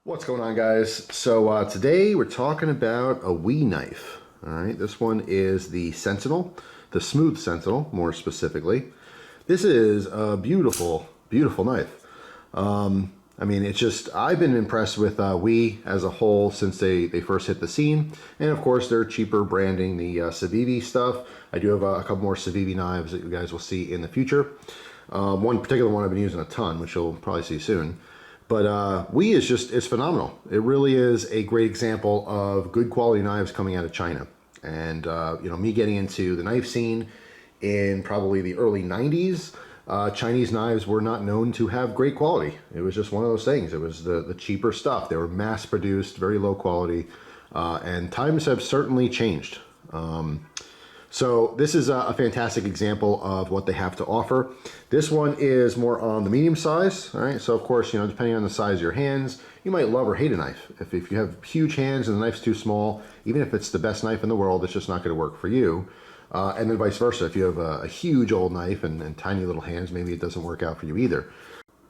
What's going on, guys? So today we're talking about a wee knife. All right, this one is the Sentinel, the Smooth Sentinel, more specifically. This is a beautiful, beautiful knife. I mean, it's just, I've been impressed with Wii as a whole since they first hit the scene. And of course, they're cheaper branding the Civivi stuff. I do have a couple more Civivi knives that you guys will see in the future. One particular one I've been using a ton, which you'll probably see soon. But Wii is just, it's phenomenal. It really is a great example of good quality knives coming out of China. And, you know, me getting into the knife scene in probably the early 90s, Chinese knives were not known to have great quality. It was just one of those things. It was the cheaper stuff. They were mass produced, very low quality, and times have certainly changed. So this is a fantastic example of what they have to offer. This one is more on the medium size, all right? So of course, you know, depending on the size of your hands, you might love or hate a knife. If you have huge hands and the knife's too small, even if it's the best knife in the world, it's just not gonna work for you. And then vice versa. If you have a huge old knife and tiny little hands, maybe it doesn't work out for you either.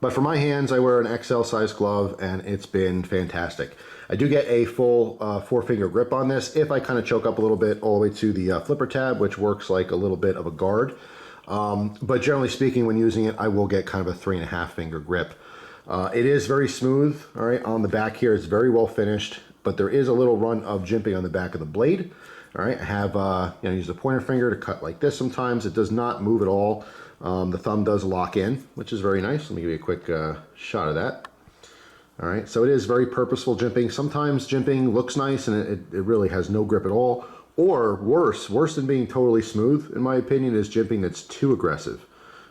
But for my hands, I wear an XL size glove and it's been fantastic. I do get a full 4-finger grip on this if I kind of choke up a little bit all the way to the flipper tab, which works like a little bit of a guard. But generally speaking, when using it, I will get kind of a 3.5-finger grip. It is very smooth, all right, on the back here. It's very well finished, but there is a little run of jimping on the back of the blade. All right, I have, you know, use the pointer finger to cut like this sometimes. It does not move at all. The thumb does lock in, which is very nice. Let me give you a quick shot of that. All right, so it is very purposeful jimping. Sometimes jimping looks nice and it really has no grip at all. Or worse than being totally smooth, in my opinion, is jimping that's too aggressive.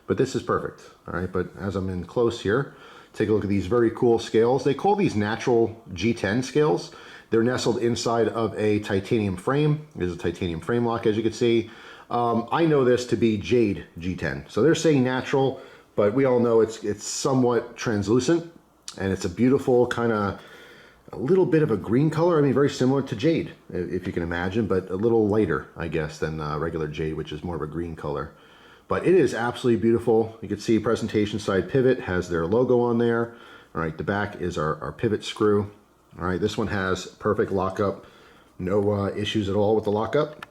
But this is perfect, all right? But as I'm in close here, take a look at these very cool scales. They call these natural G10 scales. They're nestled inside of a titanium frame. There's a titanium frame lock, as you can see. I know this to be jade G10. So they're saying natural, but we all know it's somewhat translucent, and it's a beautiful kind of a little bit of a green color. I mean, very similar to jade, if you can imagine, but a little lighter, I guess, than regular jade, which is more of a green color. But it is absolutely beautiful. You can see presentation side pivot has their logo on there. All right, the back is our pivot screw. All right, this one has perfect lockup, no issues at all with the lockup.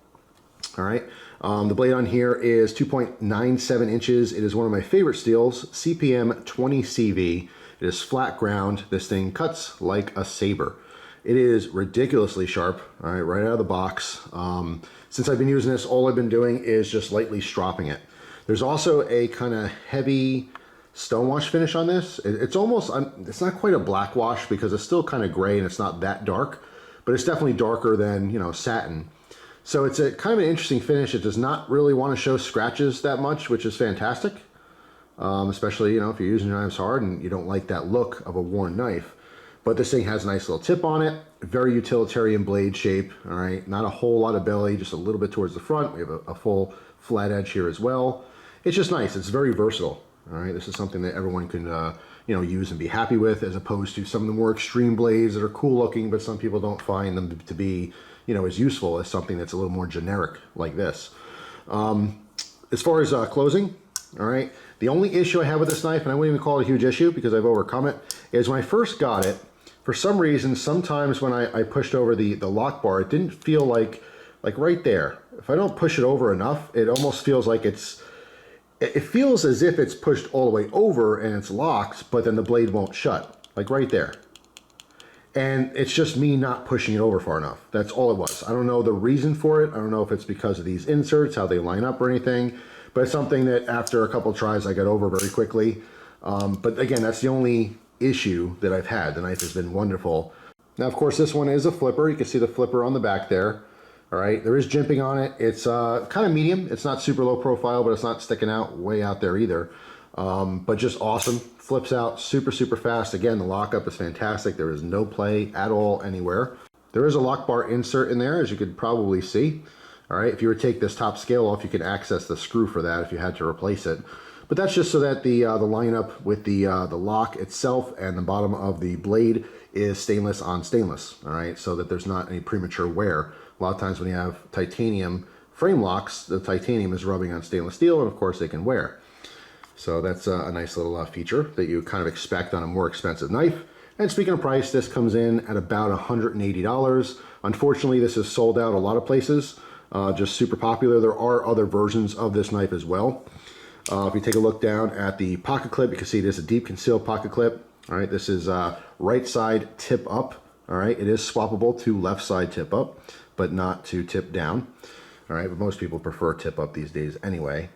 All right, the blade on here is 2.97 inches. It is one of my favorite steels, CPM 20CV. It is flat ground. This thing cuts like a saber. It is ridiculously sharp, all right out of the box. Since I've been using this, all I've been doing is just lightly stropping it. There's also a kind of heavy stonewash finish on this. It's almost, it's not quite a black wash because it's still kind of gray and it's not that dark, but it's definitely darker than, you know, satin. So it's a kind of an interesting finish. It does not really want to show scratches that much, which is fantastic. Especially, you know, if you're using your knives hard and you don't like that look of a worn knife. But this thing has a nice little tip on it, very utilitarian blade shape, all right? Not a whole lot of belly, just a little bit towards the front. We have a full flat edge here as well. It's just nice. It's very versatile, all right? This is something that everyone can, you know, use and be happy with, as opposed to some of the more extreme blades that are cool looking, but some people don't find them to be, you know, as useful as something that's a little more generic like this. As far as closing, all right, the only issue I have with this knife, and I wouldn't even call it a huge issue because I've overcome it, is when I first got it, for some reason, sometimes when I pushed over the lock bar, it didn't feel like right there. If I don't push it over enough, it almost feels like it feels as if it's pushed all the way over and it's locked, but then the blade won't shut, like right there. And it's just me not pushing it over far enough. That's all it was. I don't know the reason for it. I don't know if it's because of these inserts, how they line up or anything, but it's something that after a couple tries I got over very quickly. But again, that's the only issue that I've had. The knife has been wonderful. Now, of course, this one is a flipper. You can see the flipper on the back there. All right, there is jimping on it. It's kind of medium. It's not super low profile, but it's not sticking out way out there either. But just awesome. Flips out super, super fast. Again, the lockup is fantastic. There is no play at all anywhere. There is a lock bar insert in there, as you could probably see. All right, if you were to take this top scale off, you could access the screw for that if you had to replace it. But that's just so that the lineup with the lock itself and the bottom of the blade is stainless on stainless, all right, so that there's not any premature wear. A lot of times when you have titanium frame locks, the titanium is rubbing on stainless steel, and of course they can wear. So that's a nice little feature that you kind of expect on a more expensive knife. And speaking of price, this comes in at about $180. Unfortunately, this is sold out a lot of places, just super popular. There are other versions of this knife as well. If you take a look down at the pocket clip, you can see it is a deep concealed pocket clip. All right, this is right side tip up. All right, it is swappable to left side tip up, but not to tip down. All right, but most people prefer tip up these days anyway.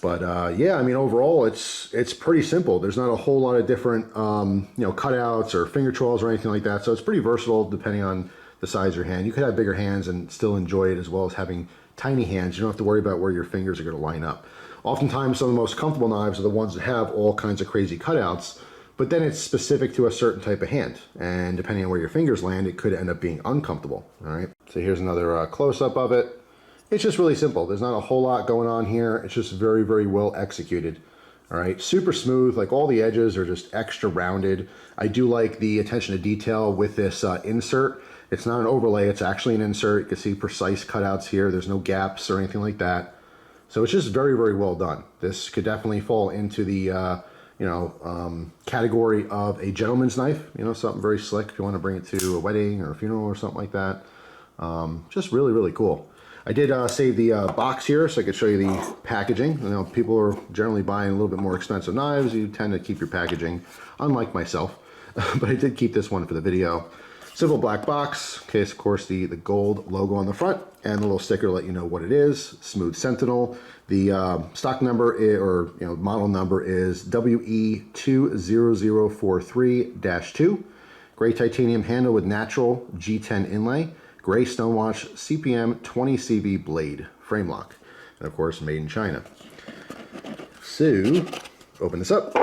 But yeah, I mean, overall, it's pretty simple. There's not a whole lot of different, cutouts or finger trolls or anything like that. So it's pretty versatile depending on the size of your hand. You could have bigger hands and still enjoy it, as well as having tiny hands. You don't have to worry about where your fingers are going to line up. Oftentimes, some of the most comfortable knives are the ones that have all kinds of crazy cutouts, but then it's specific to a certain type of hand. And depending on where your fingers land, it could end up being uncomfortable. All right, so here's another close-up of it. It's just really simple. There's not a whole lot going on here. It's just very, very well executed. All right, super smooth. Like, all the edges are just extra rounded. I do like the attention to detail with this insert. It's not an overlay, it's actually an insert. You can see precise cutouts here. There's no gaps or anything like that. So it's just very, very well done. This could definitely fall into the category of a gentleman's knife. Something very slick if you want to bring it to a wedding or a funeral or something like that. Just really, really cool. I did save the box here so I could show you the packaging. People are generally buying a little bit more expensive knives. You tend to keep your packaging, unlike myself. But I did keep this one for the video. Simple black box. Okay, so of course the gold logo on the front and a little sticker to let you know what it is. Smooth Sentinel. The stock number model number is WE20043-2. Gray titanium handle with natural G10 inlay. Gray stonewash CPM 20CV blade frame lock, and of course made in China. So open this up.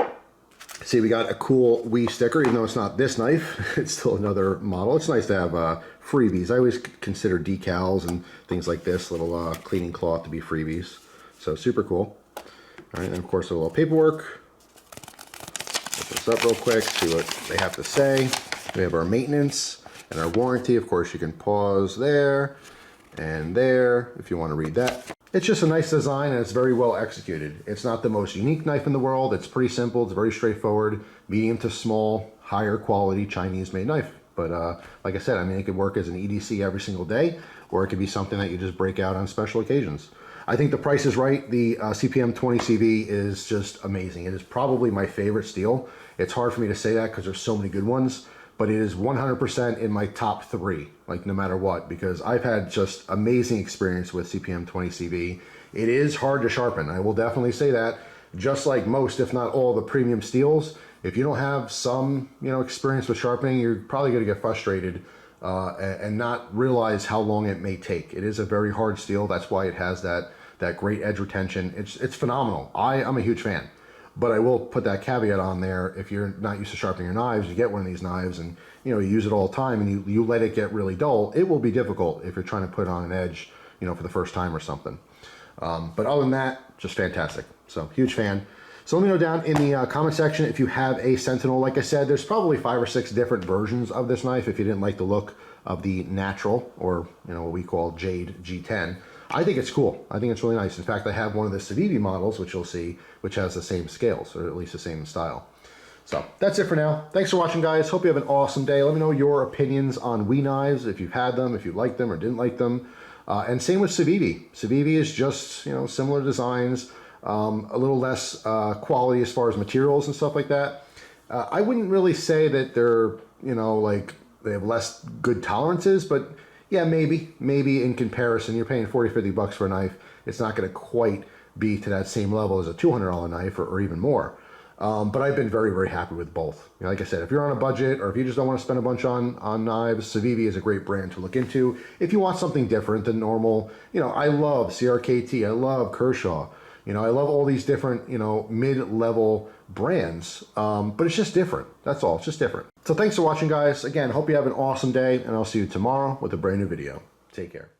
See, we got a cool WE sticker. Even though it's not this knife, it's still another model. It's nice to have freebies. I always consider decals and things like this, little cleaning cloth, to be freebies. So super cool. All right, and of course a little paperwork. Open this up real quick, see what they have to say. We have our maintenance and our warranty. Of course, you can pause there and there if you want to read that. It's just a nice design, and it's very well executed. It's not the most unique knife in the world. It's pretty simple. It's very straightforward, medium to small, higher quality Chinese-made knife. But like I said, I mean, it could work as an EDC every single day, or it could be something that you just break out on special occasions. I think the price is right. The CPM 20CV is just amazing. It is probably my favorite steel. It's hard for me to say that because there's so many good ones, but it is 100% in my top 3, like, no matter what, because I've had just amazing experience with CPM 20CV. It is hard to sharpen. I will definitely say that. Just like most, if not all, the premium steels, if you don't have some, experience with sharpening, you're probably going to get frustrated and not realize how long it may take. It is a very hard steel. That's why it has that great edge retention. It's phenomenal. I'm a huge fan. But I will put that caveat on there. If you're not used to sharpening your knives, you get one of these knives and you use it all the time, and you let it get really dull, it will be difficult if you're trying to put it on an edge, for the first time or something. But other than that, just fantastic. So huge fan. So let me know down in the comment section if you have a Sentinel. Like I said, there's probably 5 or 6 different versions of this knife if you didn't like the look of the natural, or what we call Jade G10. I think it's cool. I think it's really nice. In fact, I have one of the Civivi models, which you'll see, which has the same scales, or at least the same style. So that's it for now. Thanks for watching, guys. Hope you have an awesome day. Let me know your opinions on WE knives, if you've had them, if you liked them or didn't like them. And same with Civivi. Civivi is just, similar designs, a little less quality as far as materials and stuff like that. I wouldn't really say that they're, like they have less good tolerances, but yeah, maybe in comparison, you're paying 40, 50 bucks for a knife. It's not going to quite be to that same level as a $200 knife or even more. But I've been very, very happy with both. Like I said, if you're on a budget or if you just don't want to spend a bunch on knives, Civivi is a great brand to look into. If you want something different than normal, I love CRKT, I love Kershaw. I love all these different, mid-level brands, but it's just different. That's all. It's just different. So thanks for watching, guys. Again, hope you have an awesome day, and I'll see you tomorrow with a brand new video. Take care.